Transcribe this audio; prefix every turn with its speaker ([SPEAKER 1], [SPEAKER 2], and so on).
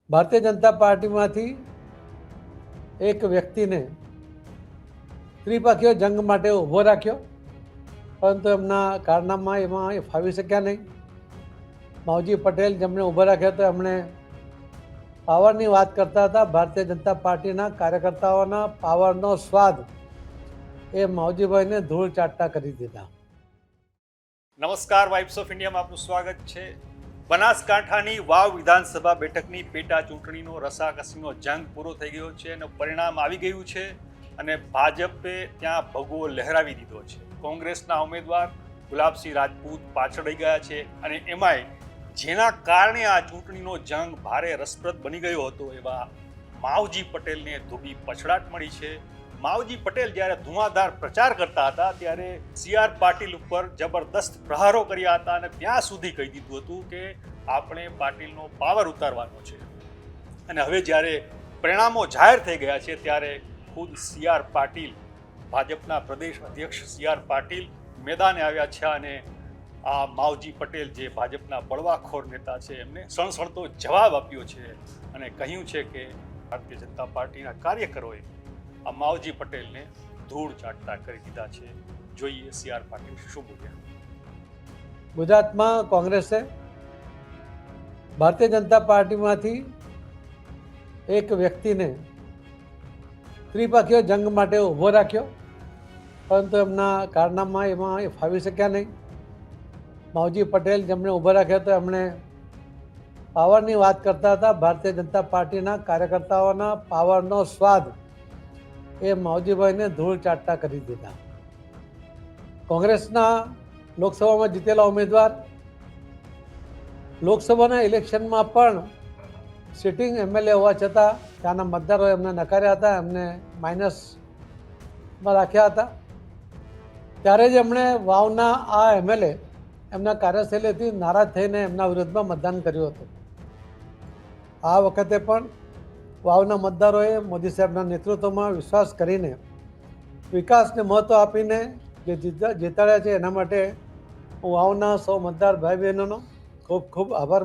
[SPEAKER 1] ભારતીય જનતા પાર્ટીમાંથી એક વ્યક્તિને ત્રિપક્ષીય જંગ માટે ઊભો રાખ્યો, પરંતુ એમના કારનામાં એમાં એ ફાવી શક્યા નહીં. માવજી પટેલ જેમણે ઊભો રાખ્યો હતો એમણે પાવરની વાત કરતા હતા. ભારતીય જનતા પાર્ટીના કાર્યકર્તાઓના પાવરનો સ્વાદ એ માવજીભાઈને ધૂળ ચાટતા કરી દીધા.
[SPEAKER 2] નમસ્કાર, વાઇબ્સ ઓફ ઇન્ડિયામાં આપનું સ્વાગત છે. બનાસકાંઠાની વાવ વિધાનસભા બેઠકની પેટા ચૂંટણીનો રસાકસીનો જંગ પૂરો થઈ ગયો છે અને પરિણામ આવી ગયું છે અને ભાજપે ત્યાં ભગવો લહેરાવી દીધો છે. કોંગ્રેસના ઉમેદવાર ગુલાબસિંહ રાજપૂત પાછળ રહી ગયા છે અને એમાંય જેના કારણે આ ચૂંટણીનો જંગ ભારે રસપ્રદ બની ગયો હતો એવા માવજી પટેલને ધોબી પછડાટ મળી છે. માવજી પટેલ જ્યારે ધુઆધાર પ્રચાર કરતા હતા ત્યારે CR પાટીલ ઉપર જબરદસ્ત પ્રહારો કર્યા હતા અને ત્યાં સુધી કહી દીધું હતું કે આપણે પાટીલનો પાવર ઉતારવાનો છે. અને હવે જ્યારે પરિણામો જાહેર થઈ ગયા છે ત્યારે ખુદ CR પાટીલ, ભાજપના પ્રદેશ અધ્યક્ષ CR પાટીલ મેદાને આવ્યા છે અને આ માવજી પટેલ જે ભાજપના બળવાખોર નેતા છે એમને સણસણતો જવાબ આપ્યો છે અને કહ્યું છે કે ભારતીય જનતા પાર્ટીના કાર્યકરોએ આ માવજી પટેલને ધૂળ ચાટતા કરી દીધા છે. જોઈએ CR પાટીલ શું બોલ્યા.
[SPEAKER 1] ગુજરાતમાં કોંગ્રેસે ભારતીય જનતા પાર્ટીમાંથી એક વ્યક્તિને ત્રિપક્ષીય જંગ માટે ઊભો રાખ્યો, પરંતુ એમના કારનામાં એમાં એ ફાવી શક્યા નહીં. માવજી પટેલ જેમણે ઊભો રાખ્યો હતો એમણે પાવરની વાત કરતા હતા. ભારતીય જનતા પાર્ટીના કાર્યકર્તાઓના પાવરનો સ્વાદ એ માવજીભાઈને ધૂળ ચાટતા કરી દીધા. કોંગ્રેસના લોકસભામાં જીતેલા ઉમેદવાર લોકસભાના ઇલેક્શનમાં પણ સિટિંગ MLA હોવા છતાં ત્યાંના મતદારોએ એમને નકાર્યા હતા, એમને માઇનસમાં રાખ્યા હતા. ત્યારે જ એમણે વાવના આ MLA એમના કાર્યશૈલીથી નારાજ થઈને એમના વિરુદ્ધમાં મતદાન કર્યું હતું. આ વખતે પણ વાવના મતદારોએ મોદી સાહેબના નેતૃત્વમાં વિશ્વાસ કરીને વિકાસને મહત્ત્વ આપીને જે જીતાડ્યા છે એના માટે હું વાવના સૌ મતદાર ભાઈ બહેનોનો ખૂબ ખૂબ આભાર